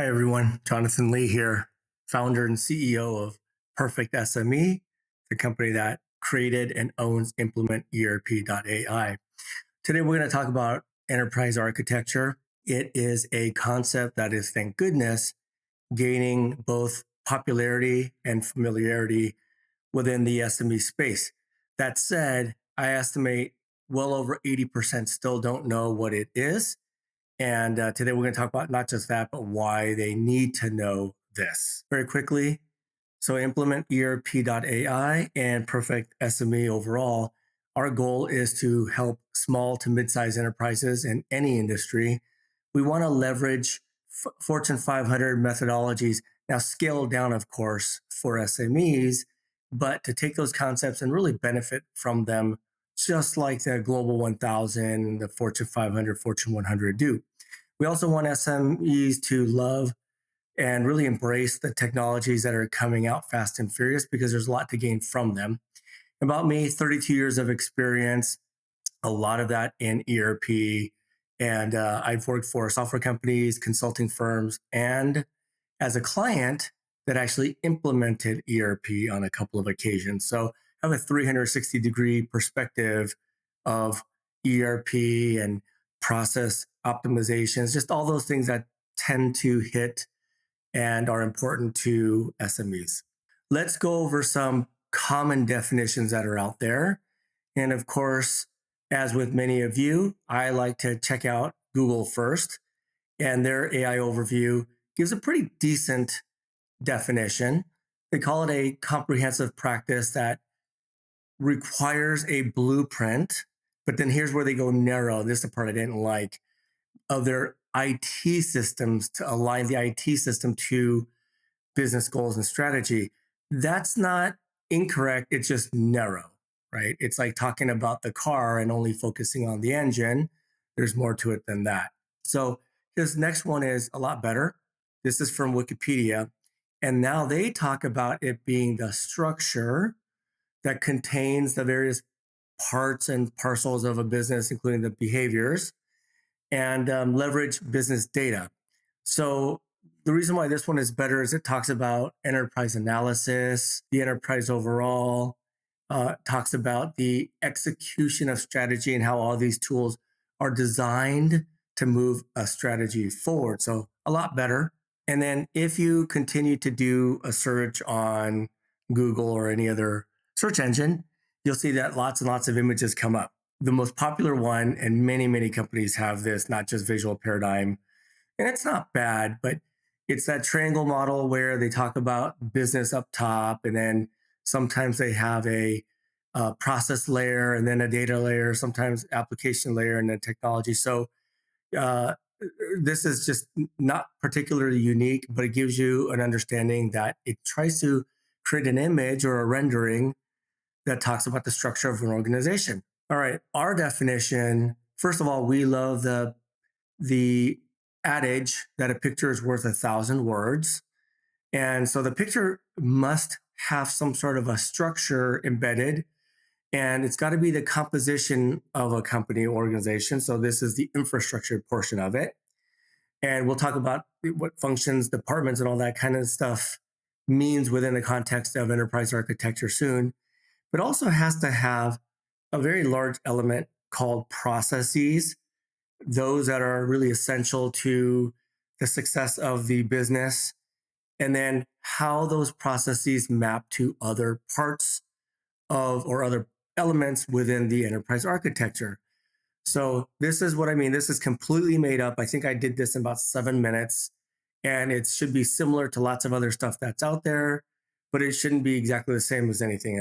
Hi, everyone. Jonathan Lee here, founder and CEO of Perfect SME, the company that created and owns Implement ERP.ai. Today, we're going to talk about enterprise architecture. It is a concept that is, thank goodness, gaining both popularity and familiarity within the SME space. That said, I estimate well over 80% still don't know what it is. And today we're going to talk about not just that, but why they need to know this. Very quickly, so implement ERP.ai and Perfect SME overall. Our goal is to help small to mid-sized enterprises in any industry. We want to leverage Fortune 500 methodologies, now scaled down, of course, for SMEs, but to take those concepts and really benefit from them, just like the Global 1000, the Fortune 500, Fortune 100 do. We also want SMEs to love and really embrace the technologies that are coming out fast and furious because there's a lot to gain from them. About me, 32 years of experience, a lot of that in ERP. And I've worked for software companies, consulting firms, and as a client that actually implemented ERP on a couple of occasions. So I have a 360-degree perspective of ERP and process optimizations, just all those things that tend to hit and are important to SMEs. Let's go over some common definitions that are out there. And of course, as with many of you, I like to check out Google first, and their AI overview gives a pretty decent definition. They call it a comprehensive practice that requires a blueprint, but then here's where they go narrow. This is the part I didn't like, of their IT systems to align the IT system to business goals and strategy. That's not incorrect. It's just narrow, right? It's like talking about the car and only focusing on the engine. There's more to it than that. So this next one is a lot better. This is from Wikipedia. And now they talk about it being the structure that contains the various parts and parcels of a business, including the behaviors, and leverage business data. So the reason why this one is better is it talks about enterprise analysis, the enterprise overall, talks about the execution of strategy and how all these tools are designed to move a strategy forward. So a lot better. And then if you continue to do a search on Google or any other search engine, you'll see that lots and lots of images come up. The most popular one, and many companies have this, not just visual paradigm, and it's not bad, but it's that triangle model where they talk about business up top, and then sometimes they have a process layer, and then a data layer, sometimes application layer, and then technology. So uh, this is just not particularly unique, but it gives you an understanding that it tries to create an image or a rendering that talks about the structure of an organization. All right, our definition, first of all, we love the adage that a picture is worth 1,000 words. And so the picture must have some sort of a structure embedded, and it's got to be the composition of a company or organization. So this is the infrastructure portion of it. And we'll talk about what functions, departments, and all that kind of stuff means within the context of enterprise architecture soon. But also has to have a very large element called processes, those that are really essential to the success of the business, and then how those processes map to other parts of or other elements within the enterprise architecture. So this is what I mean. This is completely made up. I think I did this in about 7 minutes, and it should be similar to lots of other stuff that's out there, but it shouldn't be exactly the same as anything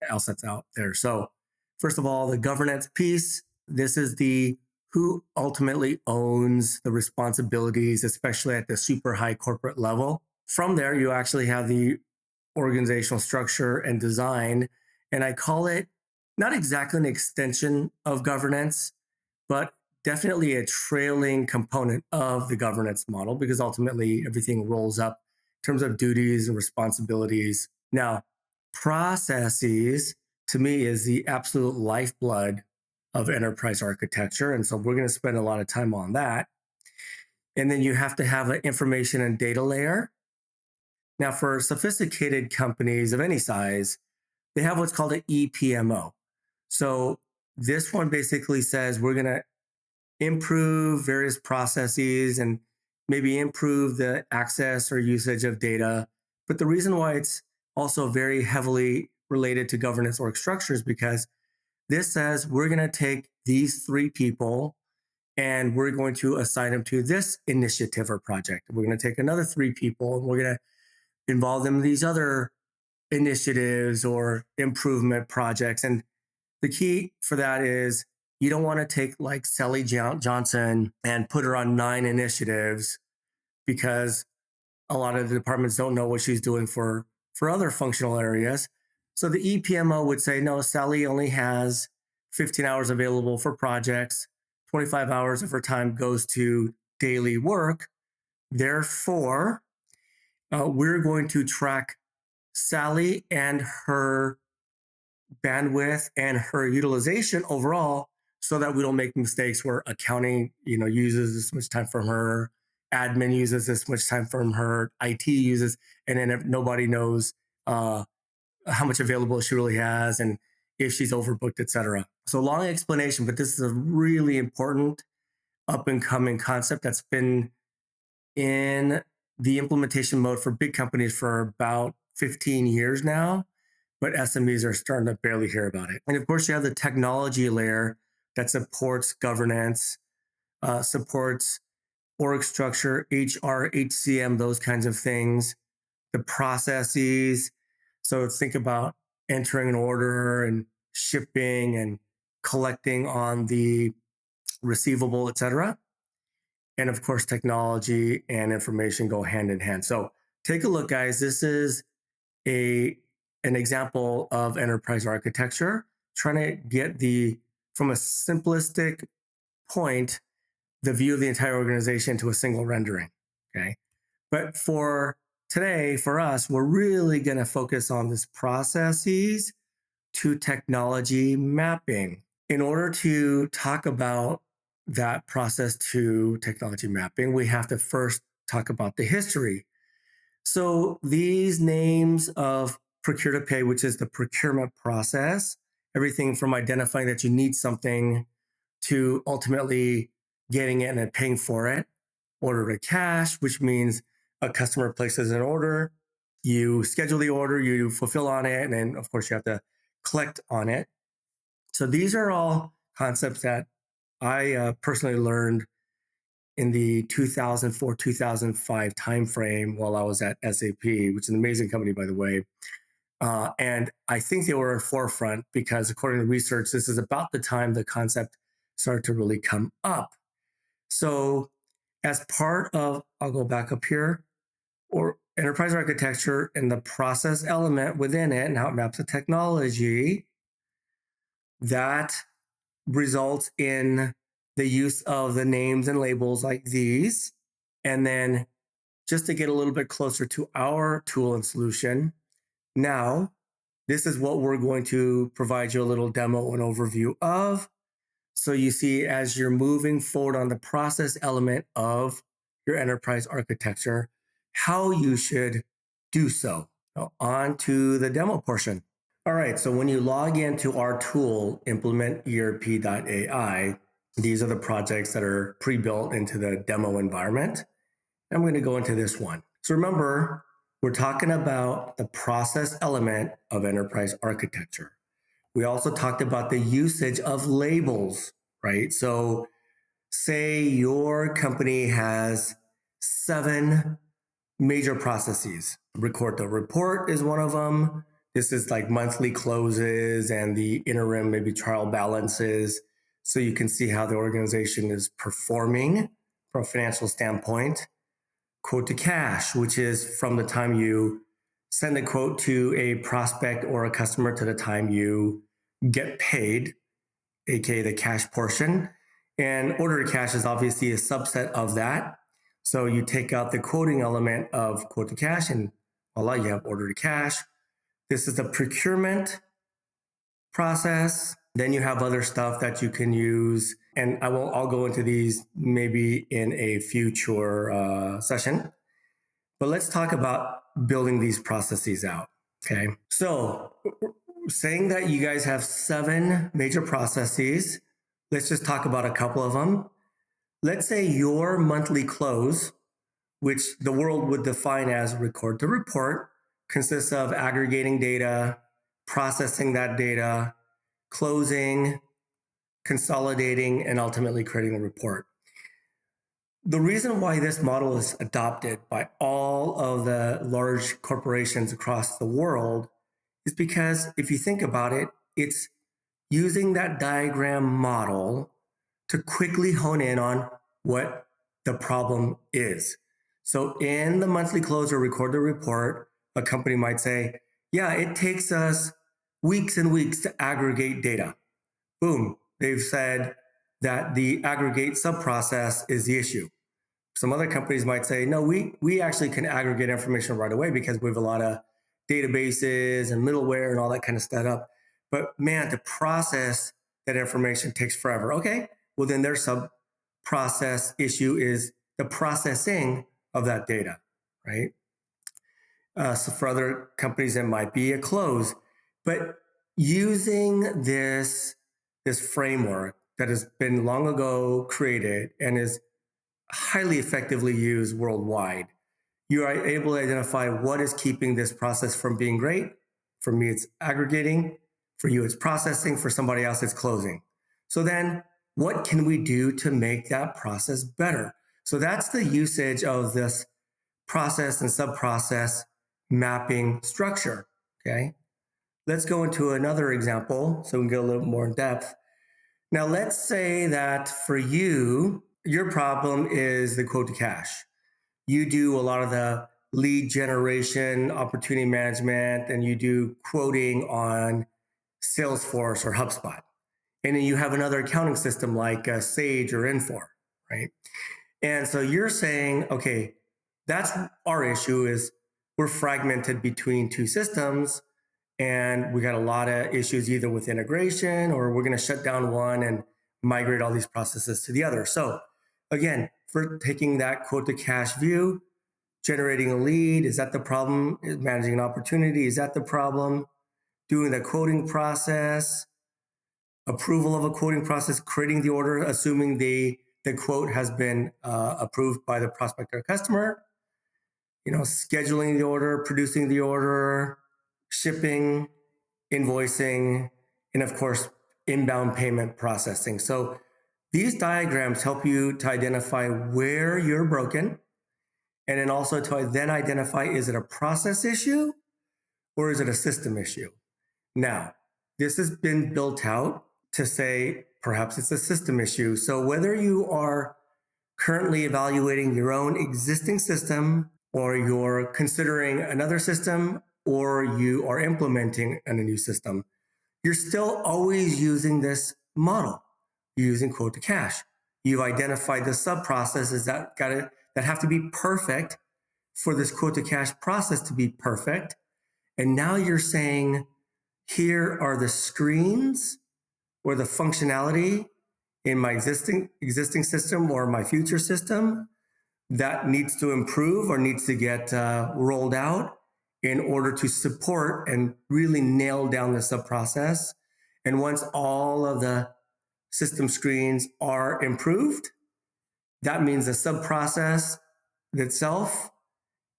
else that's out there. So first of all, the governance piece, this is the who ultimately owns the responsibilities, especially at the super high corporate level. From there, you actually have the organizational structure and design. And I call it not exactly an extension of governance, but definitely a trailing component of the governance model, because ultimately everything rolls up in terms of duties and responsibilities. Now, processes to me is the absolute lifeblood of enterprise architecture. And so we're going to spend a lot of time on that. And then you have to have an information and data layer. Now, for sophisticated companies of any size, they have what's called an EPMO. So this one basically says we're going to improve various processes and maybe improve the access or usage of data. But the reason why it's also very heavily related to governance org structures because this says we're going to take these three people and we're going to assign them to this initiative or project. We're going to take another three people and we're going to involve them in these other initiatives or improvement projects. And the key for that is you don't want to take like Sally Johnson and put her on 9 initiatives because a lot of the departments don't know what she's doing for other functional areas. So the EPMO would say, no, Sally only has 15 hours available for projects. 25 hours of her time goes to daily work. Therefore, we're going to track Sally and her bandwidth and her utilization overall so that we don't make mistakes where accounting uses this much time from her, admin uses this much time from her, IT uses, and then nobody knows how much available she really has and if she's overbooked, etc. So long explanation, but this is a really important up and coming concept that's been in the implementation mode for big companies for about 15 years now, but SMEs are starting to barely hear about it. And of course, you have the technology layer that supports governance, supports org structure, HR, HCM, those kinds of things, the processes. So think about entering an order and shipping and collecting on the receivable, et cetera. And of course, technology and information go hand in hand. So take a look, guys. This is an example of enterprise architecture, trying to get from a simplistic point, the view of the entire organization to a single rendering. Okay. But for today, for us, we're really going to focus on this processes to technology mapping. In order to talk about that process to technology mapping, we have to first talk about the history. So these names of procure to pay, which is the procurement process, everything from identifying that you need something to ultimately getting it and paying for it. Order to cash, which means a customer places an order, you schedule the order, you fulfill on it, and then of course you have to collect on it. So these are all concepts that I personally learned in the 2004-2005 timeframe while I was at SAP, which is an amazing company, by the way. And I think they were at forefront because according to research, this is about the time the concept started to really come up. So as part of, I'll go back up here, or enterprise architecture and the process element within it and how it maps to technology, that results in the use of the names and labels like these. And then just to get a little bit closer to our tool and solution, now this is what we're going to provide you a little demo and overview of. So you see, as you're moving forward on the process element of your enterprise architecture, how you should do so. Now, on to the demo portion. All right, so when you log into our tool, implementerp.ai, these are the projects that are pre-built into the demo environment. I'm going to go into this one. So remember, we're talking about the process element of enterprise architecture. We also talked about the usage of labels, right? So say your company has 7 major processes. Record the report is one of them. This is like monthly closes and the interim, maybe trial balances. So you can see how the organization is performing from a financial standpoint. Quote to cash, which is from the time you send a quote to a prospect or a customer to the time you get paid, aka the cash portion. And order to cash is obviously a subset of that. So you take out the quoting element of quote to cash and voila, you have order to cash. This is the procurement process. Then you have other stuff that you can use. And I'll go into these maybe in a future session. But let's talk about building these processes out. Okay. So, saying that you guys have 7 major processes, let's just talk about a couple of them. Let's say your monthly close, which the world would define as record to report, consists of aggregating data, processing that data, closing, consolidating, and ultimately creating a report. The reason why this model is adopted by all of the large corporations across the world is because if you think about it, it's using that diagram model to quickly hone in on what the problem is. So in the monthly close or record the report, a company might say, yeah, it takes us weeks and weeks to aggregate data. Boom, they've said that the aggregate sub-process is the issue. Some other companies might say, no, we actually can aggregate information right away because we have a lot of databases and middleware and all that kind of stuff up. But man, to process that information takes forever. Okay, well then their sub process issue is the processing of that data, right? So for other companies, it might be a close. But using this framework that has been long ago created and is highly effectively used worldwide, you are able to identify what is keeping this process from being great. For me, it's aggregating. For you, it's processing. For somebody else, it's closing. So then what can we do to make that process better? So that's the usage of this process and sub-process mapping structure, okay? Let's go into another example so we can get a little more in depth. Now, let's say that for you, your problem is the quote to cash. You do a lot of the lead generation, opportunity management, and you do quoting on Salesforce or HubSpot. And then you have another accounting system like Sage or Infor, right? And so you're saying, okay, that's our issue is we're fragmented between 2 systems and we got a lot of issues either with integration or we're going to shut down one and migrate all these processes to the other. So again, for taking that quote to cash view, generating a lead, is that the problem? Managing an opportunity, is that the problem? Doing the quoting process, approval of a quoting process, creating the order, assuming the quote has been approved by the prospect or customer, scheduling the order, producing the order, shipping, invoicing, and of course, inbound payment processing. So these diagrams help you to identify where you're broken, and then also to then identify, is it a process issue or is it a system issue? Now, this has been built out to say perhaps it's a system issue. So whether you are currently evaluating your own existing system or you're considering another system or you are implementing a new system, you're still always using this model. You're using quote to cash. You've identified the sub processes that have to be perfect for this quote to cash process to be perfect. And now you're saying, here are the screens or the functionality in my existing system or my future system that needs to improve or needs to get rolled out in order to support and really nail down the sub process. And once all of the system screens are improved, that means the sub process itself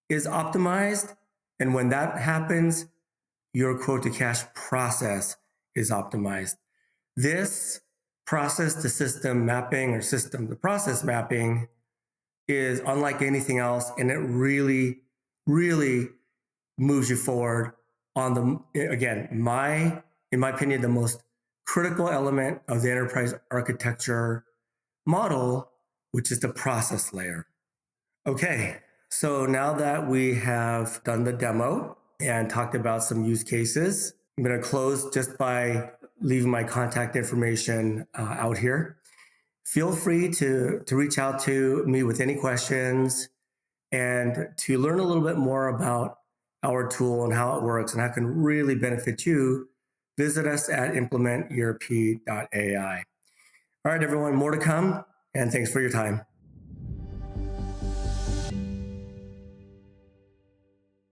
is optimized. And when that happens, your quote to cash process is optimized. This process to system mapping or system to process mapping is unlike anything else. And it really, really moves you forward on in my opinion, the most critical element of the enterprise architecture model, which is the process layer. Okay, so now that we have done the demo and talked about some use cases, I'm going to close just by leaving my contact information out here. Feel free to reach out to me with any questions and to learn a little bit more about our tool and how it works and how it can really benefit you. visit us at implementerp.ai. All right, everyone, more to come, and thanks for your time.